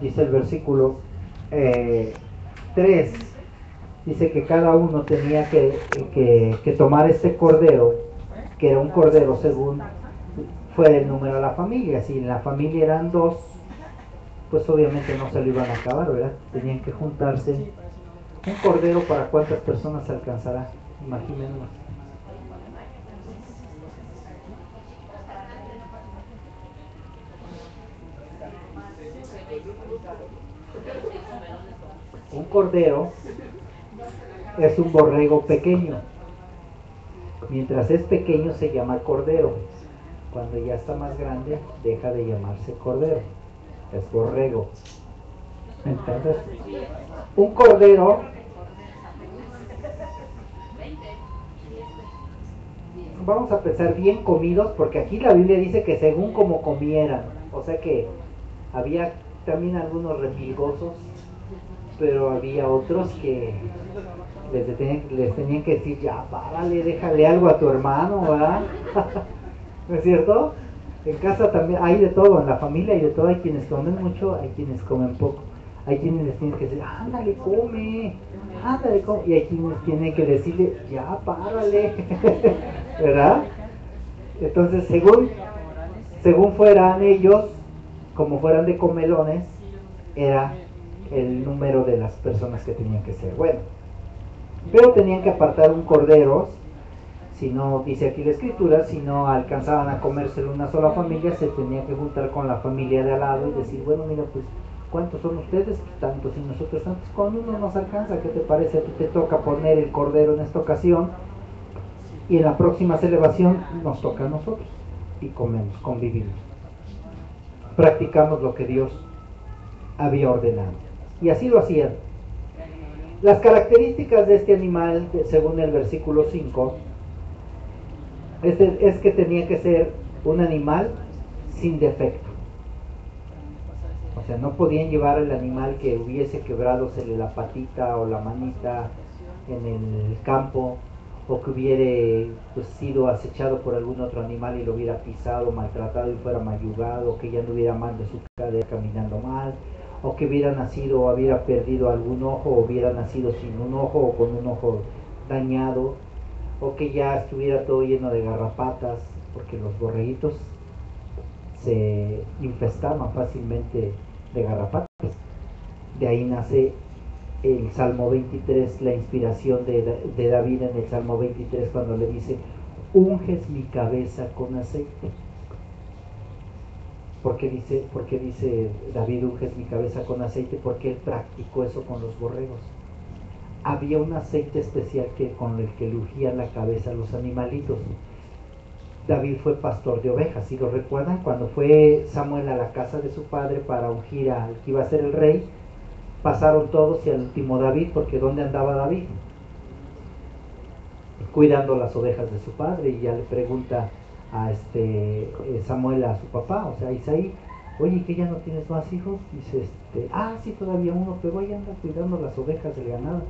dice el versículo 3, dice que cada uno tenía que tomar este cordero, que era un cordero según fue el número de la familia. Si en la familia eran 2, pues obviamente no se lo iban a acabar, ¿verdad? Tenían que juntarse. Un cordero, ¿para cuántas personas alcanzará? Imagínenlo. Un cordero es un borrego pequeño. Mientras es pequeño se llama cordero. Cuando ya está más grande deja de llamarse cordero, es borrego. Entonces, un cordero, vamos a pensar bien comidos, porque aquí la Biblia dice que según como comieran, o sea que había también algunos remilgosos, pero había otros que les tenían que decir, ya párale, déjale algo a tu hermano, ¿verdad? ¿No es cierto? En casa también hay de todo, en la familia hay de todo, hay quienes comen mucho, hay quienes comen poco, hay quienes les tienen que decir, ándale, come, y hay quienes tienen que decirle, ya párale, ¿verdad? Entonces, según fueran ellos, como fueran de comelones, era el número de las personas que tenían que ser. Bueno, pero tenían que apartar un cordero. Si no, dice aquí la escritura, si no alcanzaban a comérselo una sola familia, se tenía que juntar con la familia de al lado y decir, bueno, mira, pues, ¿cuántos son ustedes? Tantos, y nosotros tantos. Con uno nos alcanza, ¿qué te parece? A ti te toca poner el cordero en esta ocasión, y en la próxima celebración nos toca a nosotros, y comemos, convivimos. Practicamos lo que Dios había ordenado. Y así lo hacían. Las características de este animal, según el versículo 5, es que tenía que ser un animal sin defecto. O sea, no podían llevar el animal que hubiese quebradosele la patita o la manita en el campo, o que hubiera pues, sido acechado por algún otro animal y lo hubiera pisado, maltratado y fuera mayugado, o que ya no hubiera mal de su cadera caminando mal, o que hubiera nacido o hubiera perdido algún ojo, o hubiera nacido sin un ojo o con un ojo dañado, o que ya estuviera todo lleno de garrapatas, porque los borreguitos se infestaban fácilmente de garrapatas. De ahí nace el Salmo 23, la inspiración de David en el Salmo 23 cuando le dice, unges mi cabeza con aceite. ¿Por qué dice David, unges mi cabeza con aceite? Porque él practicó eso con los borregos. Había un aceite especial con el que le ungían la cabeza a los animalitos. David fue pastor de ovejas, si lo recuerdan, cuando fue Samuel a la casa de su padre para ungir al que iba a ser el rey, pasaron todos y al último David, porque ¿dónde andaba David? Cuidando las ovejas de su padre, y ya le pregunta a Samuel a su papá, o sea, a Isaí, oye, ¿que ya no tienes más hijos? Dice, sí, todavía uno, pero ahí anda cuidando las ovejas del ganado.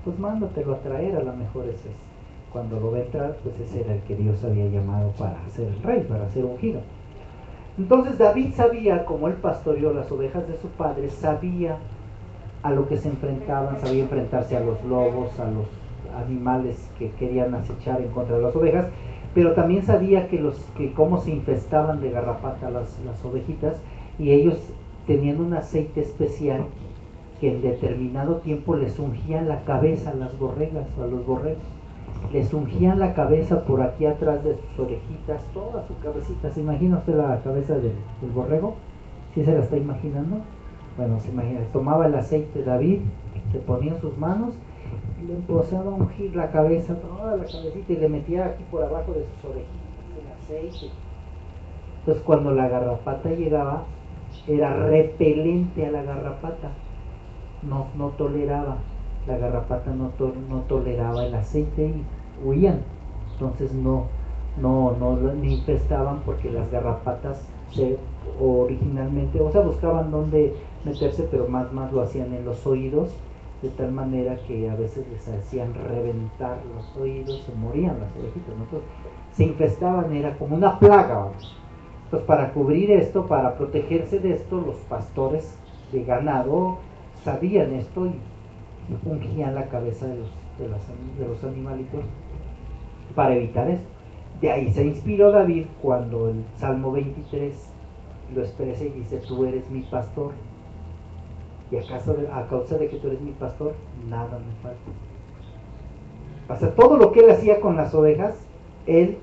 Pues mándatelo a traer, a lo mejor ese es. Cuando lo ve entrar, pues ese era el que Dios había llamado para ser el rey, para ser ungido. Entonces David sabía, como él pastoreó las ovejas de su padre, sabía a lo que se enfrentaban, sabía enfrentarse a los lobos, a los animales que querían acechar en contra de las ovejas, pero también sabía que cómo se infestaban de garrapata las ovejitas, y ellos tenían un aceite especial que en determinado tiempo les ungían la cabeza a las borregas o a los borregos. Les ungían la cabeza por aquí atrás de sus orejitas, toda su cabecita. ¿Se imagina usted la cabeza del borrego? ¿Sí se la está imaginando? Bueno, se imagina, tomaba el aceite David, se ponía en sus manos y le empezaba a ungir la cabeza, toda la cabecita, y le metía aquí por abajo de sus orejitas el aceite. Entonces cuando la garrapata llegaba, era repelente a la garrapata, no toleraba, la garrapata no toleraba el aceite y huían. Entonces no ni infestaban, porque las garrapatas originalmente, o sea, buscaban dónde meterse, pero más lo hacían en los oídos, de tal manera que a veces les hacían reventar los oídos, se morían las orejitas, ¿no? Entonces, se infestaban, era como una plaga, vamos. Entonces, para cubrir esto, para protegerse de esto, los pastores de ganado sabían esto y ungían la cabeza de los animalitos para evitar esto. De ahí se inspiró David cuando el Salmo 23 lo expresa y dice: tú eres mi pastor, y a causa de que tú eres mi pastor, nada me falta. O sea, todo lo que él hacía con las ovejas, él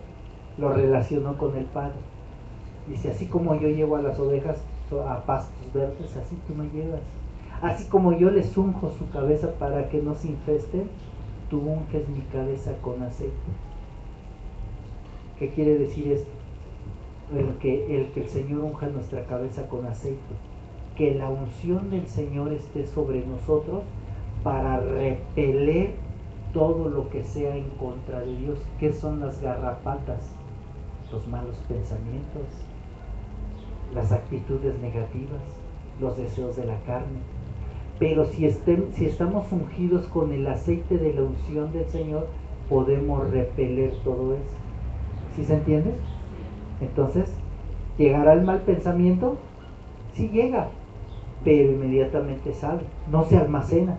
lo relacionó con el Padre. Dice: así como yo llevo a las ovejas a pastos verdes, así tú me llevas. Así como yo les unjo su cabeza para que no se infesten, tú unges mi cabeza con aceite. ¿Qué quiere decir esto? El que el Señor unja nuestra cabeza con aceite, que la unción del Señor esté sobre nosotros para repeler todo lo que sea en contra de Dios. ¿Qué son las garrapatas? Los malos pensamientos, las actitudes negativas, los deseos de la carne. Pero si estamos ungidos con el aceite de la unción del Señor, podemos repeler todo eso. ¿Sí se entiende? Entonces, ¿llegará el mal pensamiento? Sí llega, pero inmediatamente sale, no se almacena.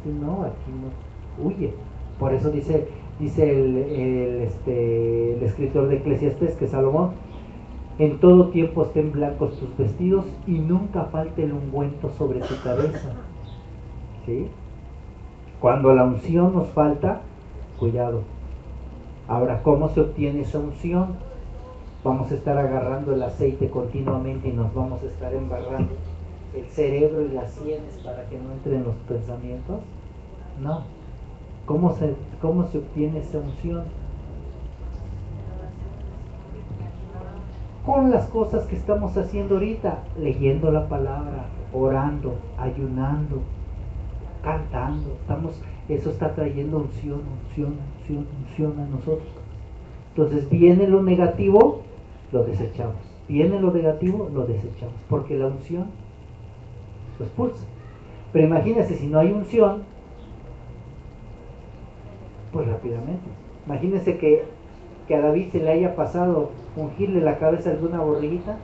No, aquí no, huye. Por eso dice el escritor de Eclesiastés, que Salomón: en todo tiempo estén blancos tus vestidos y nunca falte el ungüento sobre tu cabeza. ¿Sí? Cuando la unción nos falta, cuidado. Ahora, ¿cómo se obtiene esa unción? Vamos a estar agarrando el aceite continuamente y nos vamos a estar embarrando el cerebro y las sienes para que no entren los pensamientos. No. ¿Cómo se obtiene esa unción? Con las cosas que estamos haciendo ahorita: leyendo la palabra, orando, ayunando, cantando. Eso está trayendo unción a nosotros. Entonces viene lo negativo, lo desechamos. Viene lo negativo, lo desechamos, porque la unción lo expulsa. Pero imagínense, si no hay unción, pues rápidamente. Imagínense que a David se le haya pasado ungirle la cabeza de una borriguita.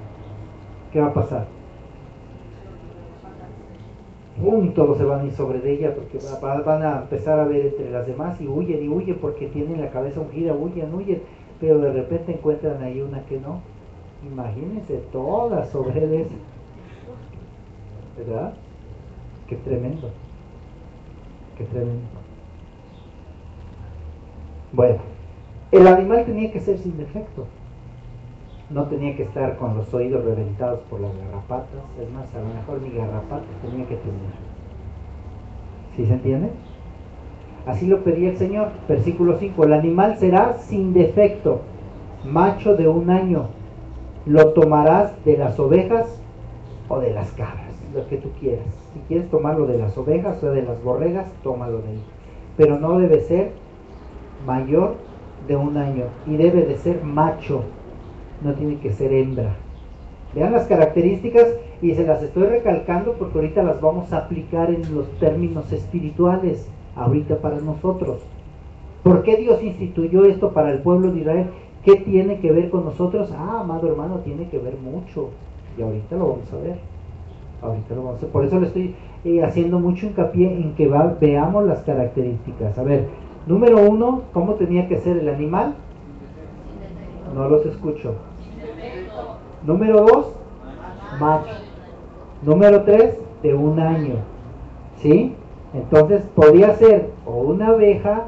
¿Qué va a pasar? Todos se van a ir sobre de ella, porque van a empezar a ver entre las demás y huyen porque tienen la cabeza ungida, huyen, pero de repente encuentran ahí una que no. Imagínense, todas sobre él, ¿verdad? Qué tremendo, qué tremendo. Bueno, el animal tenía que ser sin defecto, no tenía que estar con los oídos reventados por las garrapatas. Es más, a lo mejor ni garrapatas tenía que tener. ¿Sí se entiende? Así lo pedía el Señor. Versículo 5: el animal será sin defecto, macho de 1 año. Lo tomarás de las ovejas o de las cabras, lo que tú quieras. Si quieres tomarlo de las ovejas o de las borregas, tómalo de ahí. Pero no debe ser mayor de 1 año y debe de ser macho, no tiene que ser hembra. Vean las características y se las estoy recalcando porque ahorita las vamos a aplicar en los términos espirituales, ahorita para nosotros. ¿Por qué Dios instituyó esto para el pueblo de Israel? ¿Qué tiene que ver con nosotros? Amado hermano, tiene que ver mucho. Y ahorita lo vamos a ver. Por eso le estoy haciendo mucho hincapié en que veamos las características. A ver, número 1, ¿cómo tenía que ser el animal? No los escucho. Número 2, macho. Número 3, de 1 año. ¿Sí? Entonces podía ser o una oveja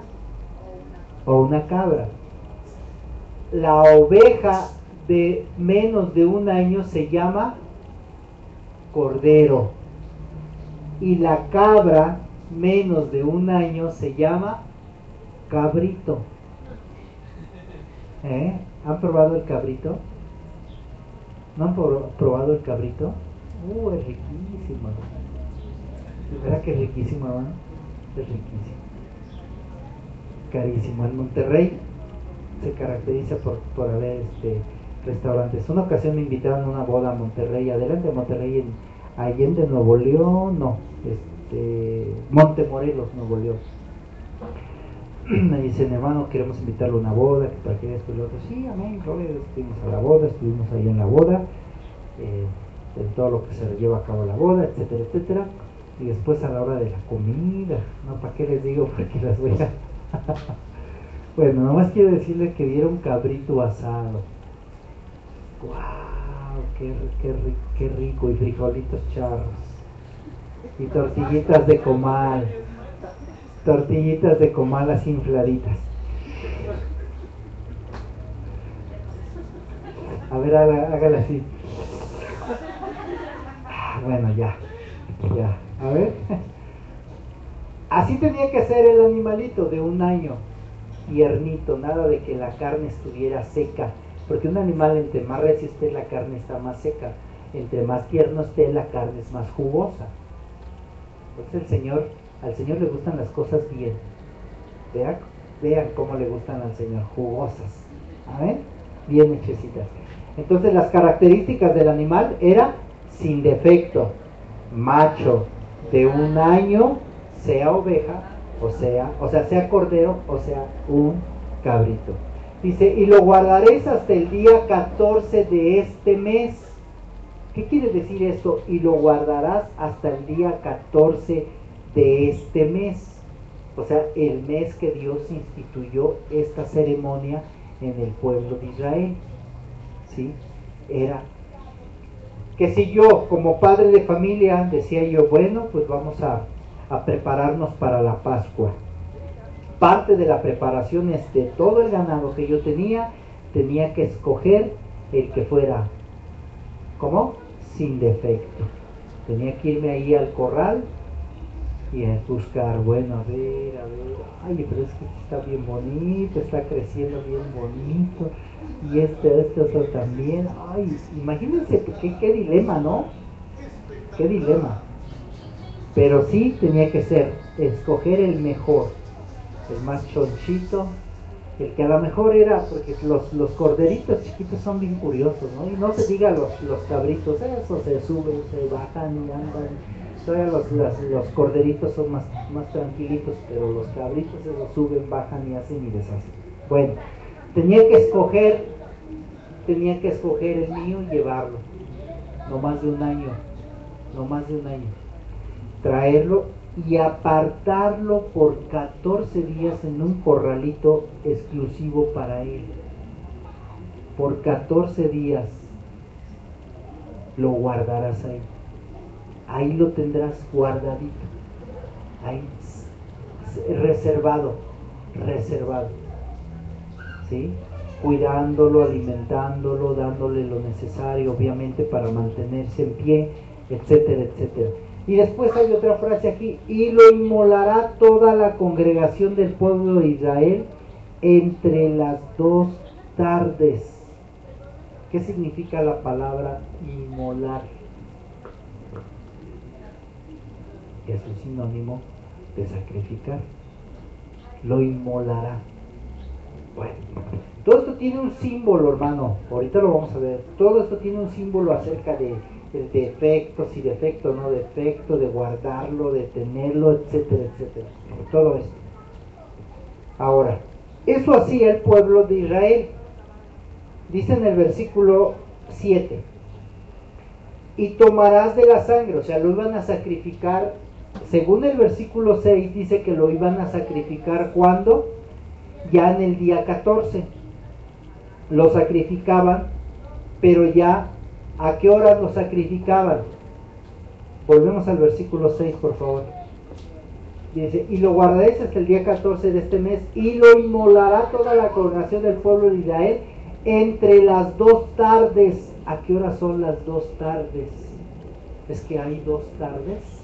o una cabra. La oveja de menos de 1 año se llama cordero. Y la cabra menos de 1 año se llama cabrito. ¿Han probado el cabrito? ¿No han probado el cabrito? Es riquísimo. ¿Verdad que es riquísimo, hermano? Es riquísimo. Carísimo. En Monterrey se caracteriza por haber restaurantes. Una ocasión me invitaron a una boda a Monterrey, adelante de Monterrey, en Allende, Nuevo León, Montemorelos, Nuevo León. Me dicen: hermano, queremos invitarlo a una boda, que para que esto y lo otro. Sí, amén, estuvimos a la boda, estuvimos ahí en la boda. de todo lo que se lleva a cabo la boda, etcétera, etcétera. Y después a la hora de la comida, no, ¿para qué les digo? Porque las voy a... Bueno, nomás quiero decirles que dieron cabrito asado. ¡Wow! Qué rico! Y frijolitos charros. Y tortillitas de comal. Tortillitas de comal así infladitas. A ver, hágala así. Bueno, ya. A ver. Así tenía que ser el animalito de 1 año. Tiernito, nada de que la carne estuviera seca. Porque un animal, entre más recio esté, la carne está más seca. Entre más tierno esté, la carne es más jugosa. Entonces al Señor le gustan las cosas bien. Vean cómo le gustan al Señor, jugosas. ¿Amén? Bien hechecitas. Entonces las características del animal era sin defecto, macho, de 1 año, sea oveja, sea cordero, o sea un cabrito. Dice, y lo guardaréis hasta el día 14 de este mes. ¿Qué quiere decir esto? Y lo guardarás hasta el día 14 de este mes. O sea, el mes que Dios instituyó esta ceremonia en el pueblo de Israel. ¿Sí? Era que si yo, como padre de familia, decía yo, bueno, pues vamos a prepararnos para la Pascua. Parte de la preparación es de todo el ganado que yo tenía que escoger el que fuera, ¿cómo? Sin defecto. Tenía que irme ahí al corral y a buscar, bueno, a ver, ay, pero es que está bien bonito, está creciendo bien bonito, y este otro también, ay, imagínense qué dilema, ¿no? Qué dilema. Pero sí tenía que ser, escoger el mejor, el más chonchito, el que a lo mejor era, porque los corderitos chiquitos son bien curiosos, ¿no? Y no se diga los cabritos, esos se suben, se bajan y andan. Todavía los corderitos son más tranquilitos, pero los cabritos esos suben, bajan y hacen y deshacen. Bueno, tenía que escoger el mío y llevarlo. No más de 1 año, traerlo y apartarlo por 14 días en un corralito exclusivo para él. Por 14 días lo guardarás ahí. Ahí lo tendrás guardadito. Ahí, reservado. ¿Sí? Cuidándolo, alimentándolo, dándole lo necesario, obviamente, para mantenerse en pie, etcétera, etcétera. Y después hay otra frase aquí, y lo inmolará toda la congregación del pueblo de Israel entre las 2 tardes. ¿Qué significa la palabra inmolar? Es un sinónimo de sacrificar. Lo inmolará. Bueno, todo esto tiene un símbolo, hermano. Ahorita lo vamos a ver. Todo esto tiene un símbolo acerca del defecto, si defecto, no defecto, de guardarlo, de tenerlo, etcétera, etcétera. Todo esto. Ahora, eso hacía el pueblo de Israel. Dice en el versículo 7. Y tomarás de la sangre, o sea, lo iban a sacrificar. Según el versículo 6 dice que lo iban a sacrificar ¿cuándo? Ya en el día 14. Lo sacrificaban, pero ya, ¿a qué horas lo sacrificaban? Volvemos al versículo 6, por favor. Dice, y lo guardaréis hasta el día 14 de este mes, y lo inmolará toda la congregación del pueblo de Israel entre las 2 tardes. ¿A qué horas son las 2 tardes? ¿Es que hay 2 tardes?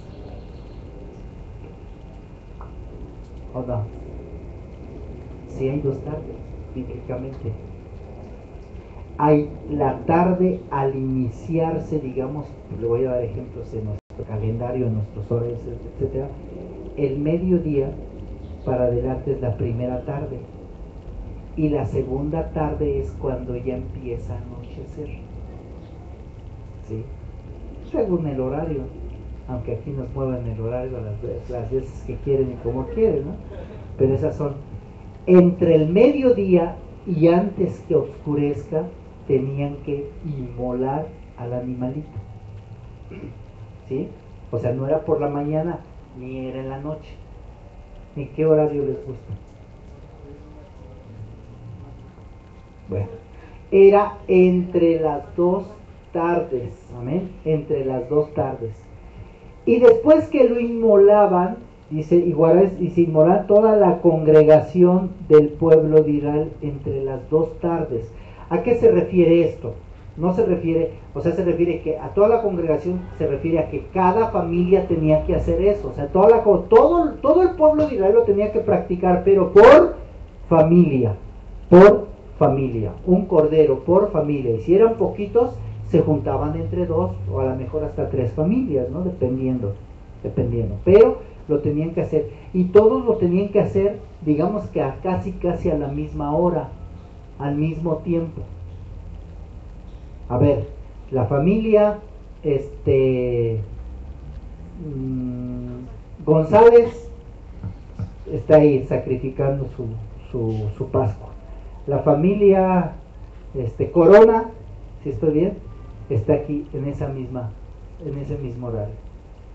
¿O no? Sí hay 2 tardes, bíblicamente. Hay la tarde al iniciarse, digamos, le voy a dar ejemplos en nuestro calendario, en nuestros horarios, etcétera. El mediodía para adelante es la primera tarde, y la segunda tarde es cuando ya empieza a anochecer. ¿Sí? Según el horario, aunque aquí nos mueven el horario las veces que quieren y como quieren, ¿no? Pero esas son entre el mediodía y antes que oscurezca. Tenían que inmolar al animalito. ¿Sí? O sea, no era por la mañana ni era en la noche. ¿En qué horario les gusta? Bueno, era entre las 2 tardes, amén, entre las 2 tardes. Y después que lo inmolaban, dice, igual y se inmolaba toda la congregación del pueblo de Israel entre las 2 tardes. ¿A qué se refiere esto? No se refiere, o sea, se refiere que a toda la congregación se refiere a que cada familia tenía que hacer eso. O sea, todo el pueblo de Israel lo tenía que practicar, pero familia, por familia, un cordero por familia. Y si eran poquitos, se juntaban entre dos o a lo mejor hasta 3 familias, ¿no? Dependiendo. Pero lo tenían que hacer. Y todos lo tenían que hacer, digamos que a casi a la misma hora, al mismo tiempo. A ver, la familia, González está ahí sacrificando su Pascua. La familia Corona, si estoy bien, está aquí en ese mismo horario.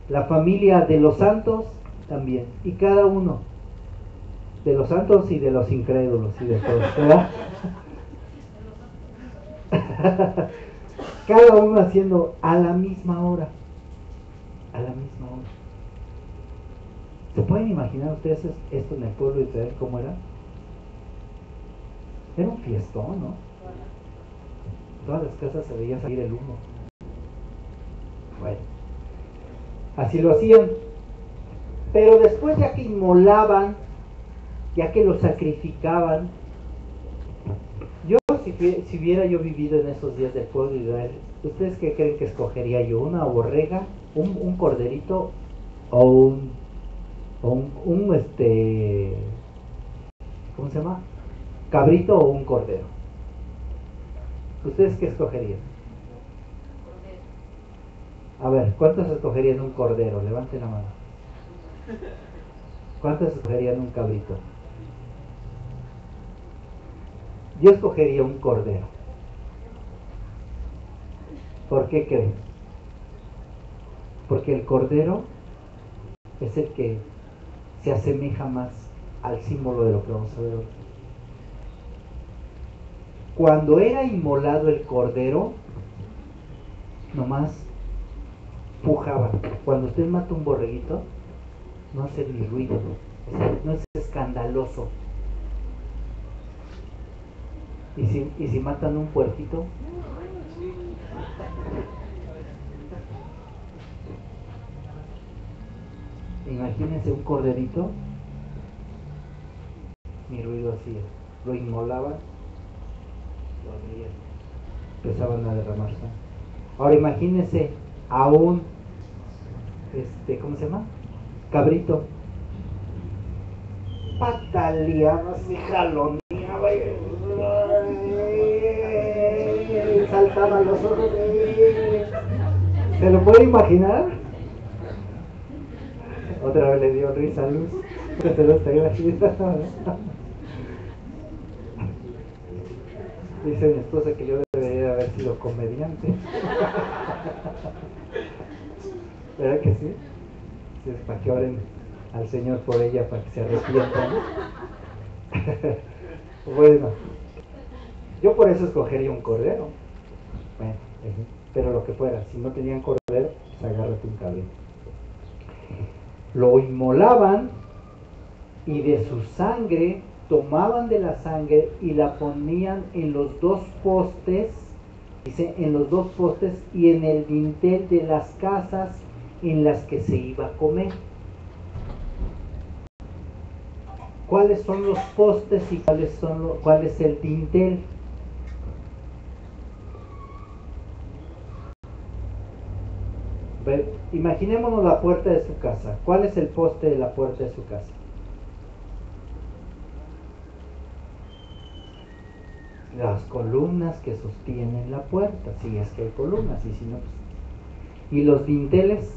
La familia de los santos también. Y cada uno de los santos y de los incrédulos y de todos, ¿verdad? Cada uno haciendo a la misma hora. A la misma hora. ¿Se pueden imaginar ustedes esto en el pueblo de Israel cómo era? Era un fiestón, ¿no? Todas las casas se veía salir el humo. Bueno, así lo hacían. Pero después, ya que inmolaban, ya que lo sacrificaban, yo si hubiera yo vivido en esos días del pueblo de Israel, ¿ustedes qué creen que escogería yo? ¿Una borrega, un corderito o un ¿cómo se llama? ¿Cabrito o un cordero? ¿Ustedes qué escogerían? A ver, ¿cuántos escogerían un cordero? Levanten la mano. ¿Cuántos escogerían un cabrito? Yo escogería un cordero. ¿Por qué creen? Porque el cordero es el que se asemeja más al símbolo de lo que vamos a ver hoy. Cuando era inmolado el cordero, nomás pujaba. Cuando usted mata un borreguito, no hace ni ruido, o sea, no es escandaloso. Y si matan un puerquito, imagínense un corderito, ni ruido hacía. Lo inmolaban, lo abrían, empezaban a derramar sangre. Ahora imagínense a un, ¿cómo se llama? Cabrito. Pataleaba, se jaloneaba y saltaba los ojos. ¿Se lo puede imaginar? Otra vez le dio risa a Luz. Se lo está imaginando. Dice mi esposa que yo debería haber sido comediante. ¿Verdad que sí? Sí, es para que oren al Señor por ella, para que se arrepientan. Bueno, yo por eso escogería un cordero. Bueno, pero lo que fuera, si no tenían cordero, pues agárrate un cabrito. Lo inmolaban y de su sangre tomaban de la sangre y la ponían en los 2 postes, dice, en los 2 postes y en el dintel de las casas en las que se iba a comer. ¿Cuáles son los postes y cuál es el dintel? Imaginémonos la puerta de su casa. ¿Cuál es el poste de la puerta de su casa? Las columnas que sostienen la puerta, si es que hay columnas, y si no, pues. Y los dinteles,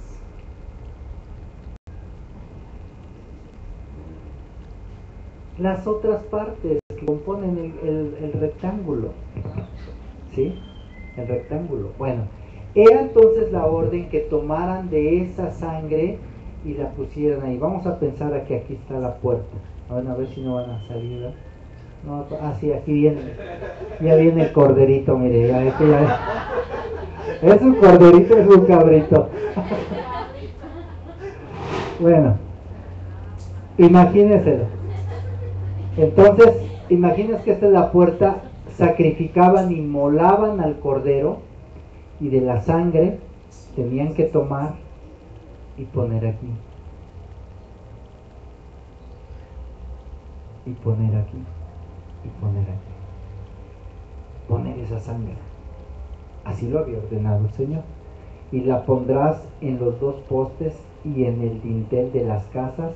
las otras partes que componen el rectángulo, ¿sí? El rectángulo. Bueno, Era entonces la orden que tomaran de esa sangre y la pusieran ahí. Vamos a pensar a que aquí está la puerta. A ver si no van a salir, ¿verdad? No, sí, aquí viene. Ya viene el corderito, mire, es un corderito, es un cabrito. Bueno, imagínenselo. Entonces, imagínense que esta es la puerta, sacrificaban, inmolaban al cordero y de la sangre tenían que tomar y poner aquí. Y poner aquí. Y poner aquí. Poner esa sangre. Así lo había ordenado el Señor. Y la pondrás en los dos postes y en el dintel de las casas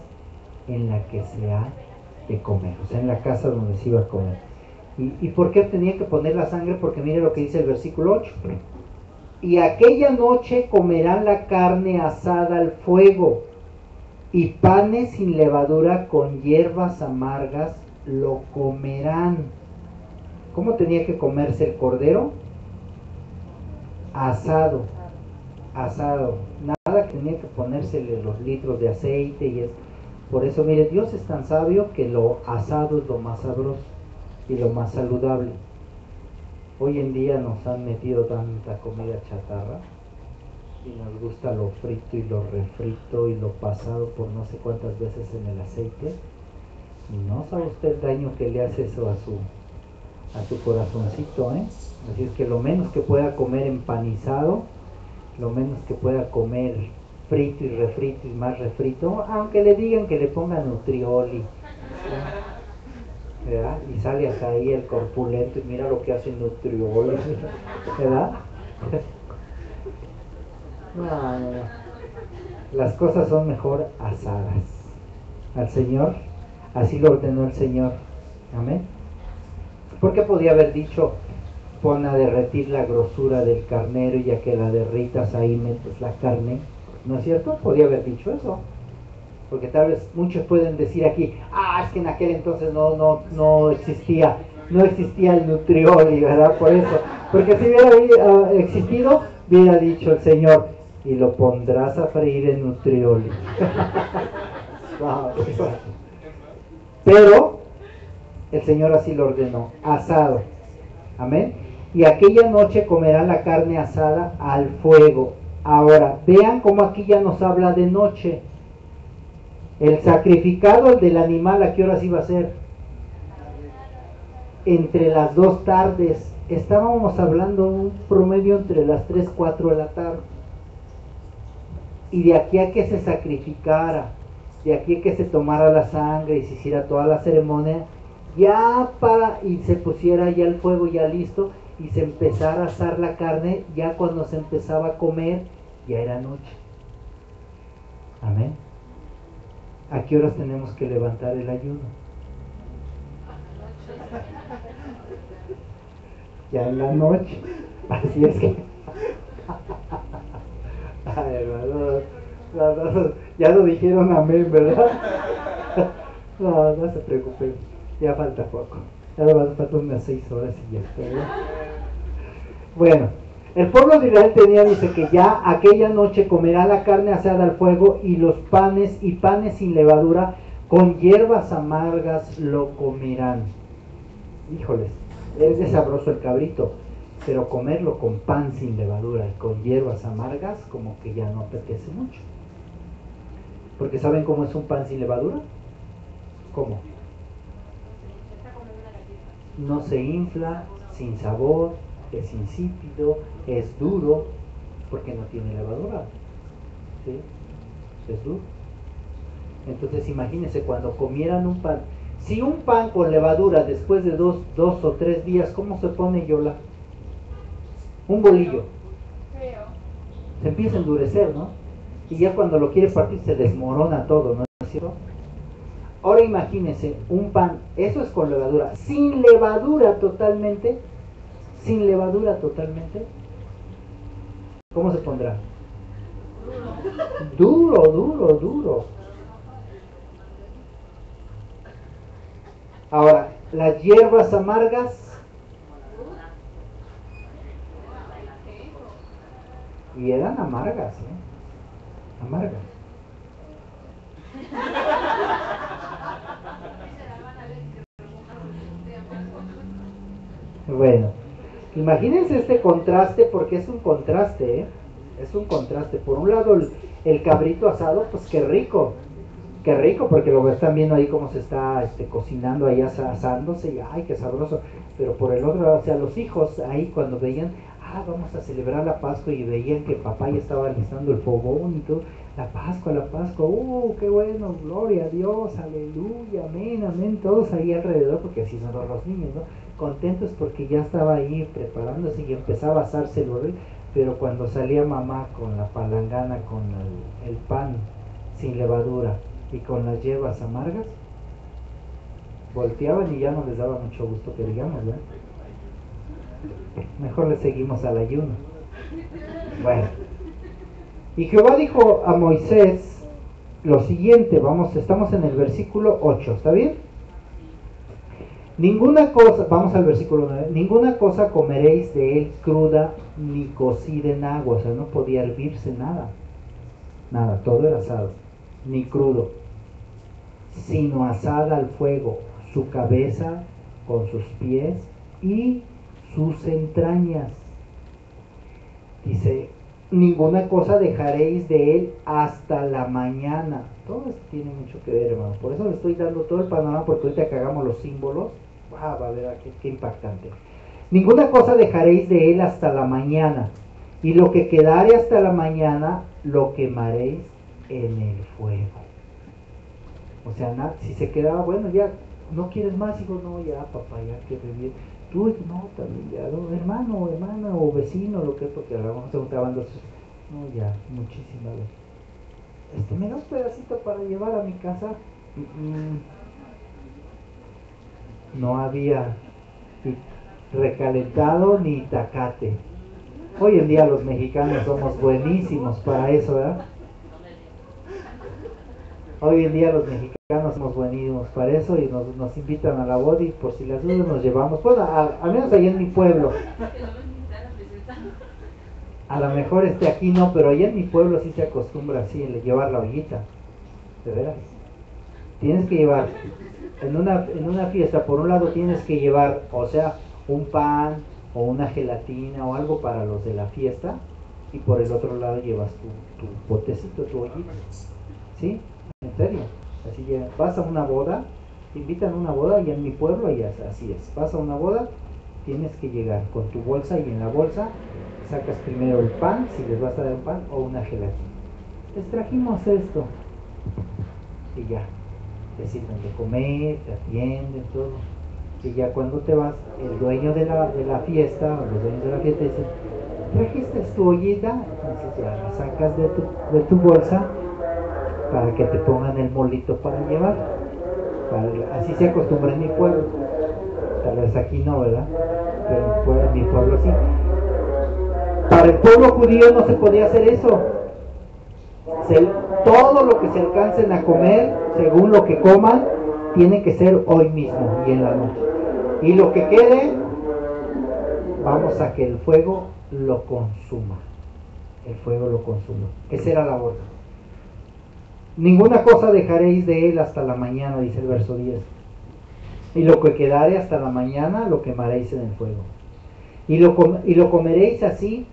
en la que se ha de comer. O sea, en la casa donde se iba a comer. ¿Y por qué tenía que poner la sangre? Porque mire lo que dice el versículo 8. Y aquella noche comerán la carne asada al fuego y panes sin levadura con hierbas amargas lo comerán. ¿Cómo tenía que comerse el cordero? Asado, asado. Nada que tenía que ponérsele los litros de aceite y es. Por eso, mire, Dios es tan sabio que lo asado es lo más sabroso y lo más saludable. Hoy en día nos han metido tanta comida chatarra y nos gusta lo frito y lo refrito y lo pasado por no sé cuántas veces en el aceite. Y no sabe usted el daño que le hace eso a su corazoncito, ¿eh? Así es que lo menos que pueda comer empanizado, lo menos que pueda comer frito y refrito y más refrito, aunque le digan que le pongan nutrioli, ¿verdad? Y sale hasta ahí el corpulento y mira lo que hace nutrioli, ¿verdad? No. Las cosas son mejor asadas. Al Señor, así lo ordenó el Señor. Amén. Porque podía haber dicho, pon a derretir la grosura del carnero y ya que la derritas ahí metes la carne. ¿No es cierto? Podía haber dicho eso. Porque tal vez muchos pueden decir aquí, es que en aquel entonces no existía el nutrioli, ¿verdad? Por eso. Porque si hubiera existido, hubiera dicho el Señor, y lo pondrás a freír en nutrioli. Pero el Señor así lo ordenó, asado. Amén. Y aquella noche comerán la carne asada al fuego. Ahora, vean cómo aquí ya nos habla de noche. El sacrificado, el del animal, ¿a qué horas iba a ser? Entre las 2 tardes. Estábamos hablando un promedio entre las 3, 4 de la tarde. Y de aquí a que se sacrificara, de aquí a que se tomara la sangre y se hiciera toda la ceremonia, y se pusiera ya el fuego ya listo y se empezara a asar la carne, ya cuando se empezaba a comer, ya era noche. Amén. ¿A qué horas tenemos que levantar el ayuno? Ya en la noche. Así es que ay, hermano, ya lo dijeron amén, ¿verdad? No se preocupen, ya falta poco. Ya nos falta unas 6 horas y ya está, ¿verdad? Bueno, el pueblo de Israel dice que ya aquella noche comerá la carne asada al fuego y los panes y panes sin levadura con hierbas amargas lo comerán. Híjoles, es de sabroso el cabrito, pero comerlo con pan sin levadura y con hierbas amargas como que ya no apetece mucho. Porque ¿saben cómo es un pan sin levadura? ¿Cómo? No se infla, sin sabor, es insípido, es duro, porque no tiene levadura. ¿Sí? Es duro. Entonces imagínense cuando comieran un pan. Si un pan con levadura después de 2 o 3 días, ¿cómo se pone, Yola? Un bolillo. Se empieza a endurecer, ¿no? Y ya cuando lo quiere partir se desmorona todo, ¿no es cierto? Ahora imagínense un pan, eso es con levadura, sin levadura totalmente, ¿cómo se pondrá? Duro. Ahora, las hierbas amargas, Y eran amargas, ¿eh? Amargas. Bueno, imagínense este contraste, porque es un contraste, ¿eh? Es un contraste. Por un lado, el cabrito asado, pues qué rico, porque lo están viendo ahí cómo se está cocinando ahí, asándose, y ay, qué sabroso. Pero por el otro lado, o sea, los hijos ahí cuando veían, vamos a celebrar la Pascua, y veían que papá ya estaba alistando el fogón y todo, la Pascua, qué bueno, gloria a Dios, aleluya, amén, amén, todos ahí alrededor, porque así son los niños, ¿no? Contentos porque ya estaba ahí preparándose y empezaba a asárselo, ¿eh? Pero cuando salía mamá con la palangana, con el pan sin levadura y con las hierbas amargas, volteaban y ya no les daba mucho gusto que digamos, ¿verdad? Mejor le seguimos al ayuno. Bueno, y Jehová dijo a Moisés lo siguiente, estamos en el versículo 8, ¿está bien? Ninguna cosa, vamos al versículo 9, ninguna cosa comeréis de él cruda ni cocida en agua, o sea, no podía hervirse nada, todo era asado, ni crudo, sino asada al fuego, su cabeza con sus pies y sus entrañas. Dice, ninguna cosa dejaréis de él hasta la mañana. Todo esto tiene mucho que ver, hermano. Por eso le estoy dando todo el panorama, porque ahorita que hagamos los símbolos, va a ver qué impactante. Ninguna cosa dejaréis de él hasta la mañana, y lo que quedare hasta la mañana lo quemaréis en el fuego. O sea, si se quedaba, bueno, ya no quieres más, hijo, no, ya, papá, ya que bien. Tú, no, también ya, no, hermano, hermana o vecino, lo que es, porque a lo mejor se juntaban dos, no, ya, muchísimas veces. ¿Me da un pedacito para llevar a mi casa? No había recalentado ni tacate. Hoy en día los mexicanos somos buenísimos para eso, ¿verdad? Hoy en día los mexicanos somos buenísimos para eso y nos invitan a la boda, y por si las dudas nos llevamos, bueno, al menos ahí en mi pueblo. A lo mejor aquí no, pero allá en mi pueblo sí se acostumbra así, llevar la ollita, de veras. Tienes que llevar, en una fiesta, por un lado tienes que llevar, o sea, un pan o una gelatina o algo para los de la fiesta, y por el otro lado llevas tu botecito, tu ollita. ¿Sí? En serio. Así ya, vas a una boda, te invitan a una boda, y en mi pueblo ya así es. Vas a una boda, tienes que llegar con tu bolsa, y en la bolsa sacas primero el pan, si les vas a dar un pan, o una gelatina. Les trajimos esto. Y ya, te sirven de comer, te atienden, todo. Y ya cuando te vas, el dueño de la fiesta, o los dueños de la fiesta dicen, ¿trajiste tu ollita? Entonces ya la sacas de tu bolsa, para que te pongan el molito para llevar. Así se acostumbra en mi pueblo. Tal vez aquí no, ¿verdad? Pero en mi pueblo sí. Para el pueblo judío no se podía hacer eso. Todo lo que se alcancen a comer, según lo que coman, tiene que ser hoy mismo y en la noche. Y lo que quede, vamos a que el fuego lo consuma. El fuego lo consuma. Esa era la orden. Ninguna cosa dejaréis de él hasta la mañana, dice el verso 10. Y lo que quedare hasta la mañana lo quemaréis en el fuego. Y lo comeréis así,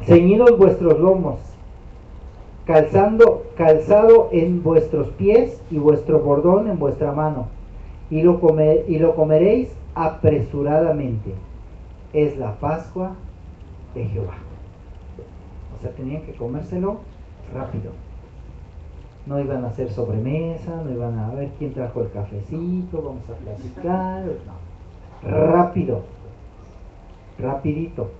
ceñidos vuestros lomos, calzado en vuestros pies, y vuestro bordón en vuestra mano. Y lo comeréis apresuradamente. Es la Pascua de Jehová. O sea, tenían que comérselo rápido. No iban a hacer sobremesa, no iban a ver quién trajo el cafecito, vamos a platicar, no. Rápido, rapidito.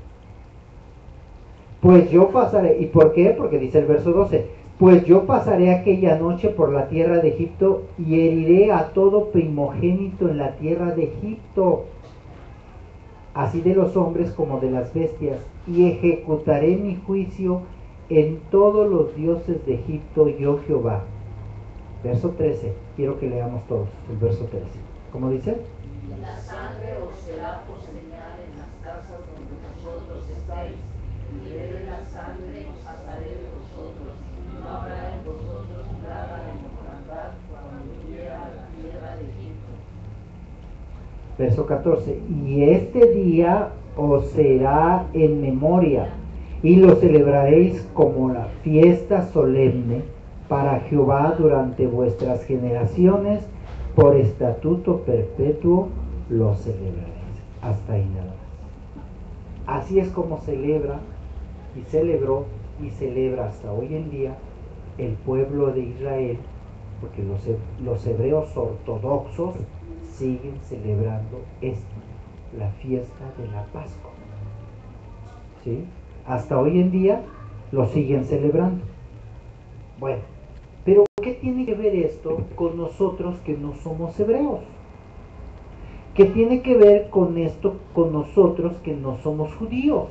Pues yo pasaré, ¿y por qué? Porque dice el verso 12, pues yo pasaré aquella noche por la tierra de Egipto, y heriré a todo primogénito en la tierra de Egipto, así de los hombres como de las bestias, y ejecutaré mi juicio en todos los dioses de Egipto, yo Jehová. Verso 13, quiero que leamos todos el verso 13. ¿Cómo dice? La sangre os será por señal en las casas donde vosotros estáis, y bebe la sangre os sacaré de vosotros, y no habrá en vosotros plaga de mortandad cuando hiera a la tierra de Egipto. Verso 14. Y este día os será en memoria, y lo celebraréis como la fiesta solemne para Jehová durante vuestras generaciones, por estatuto perpetuo lo celebraréis. Hasta ahí nada más. Así es como celebra y celebró y celebra hasta hoy en día el pueblo de Israel, porque los hebreos ortodoxos siguen celebrando esto, la fiesta de la Pascua. ¿Sí? Hasta hoy en día lo siguen celebrando. Bueno, pero ¿qué tiene que ver esto con nosotros que no somos hebreos? ¿Qué tiene que ver con esto con nosotros que no somos judíos?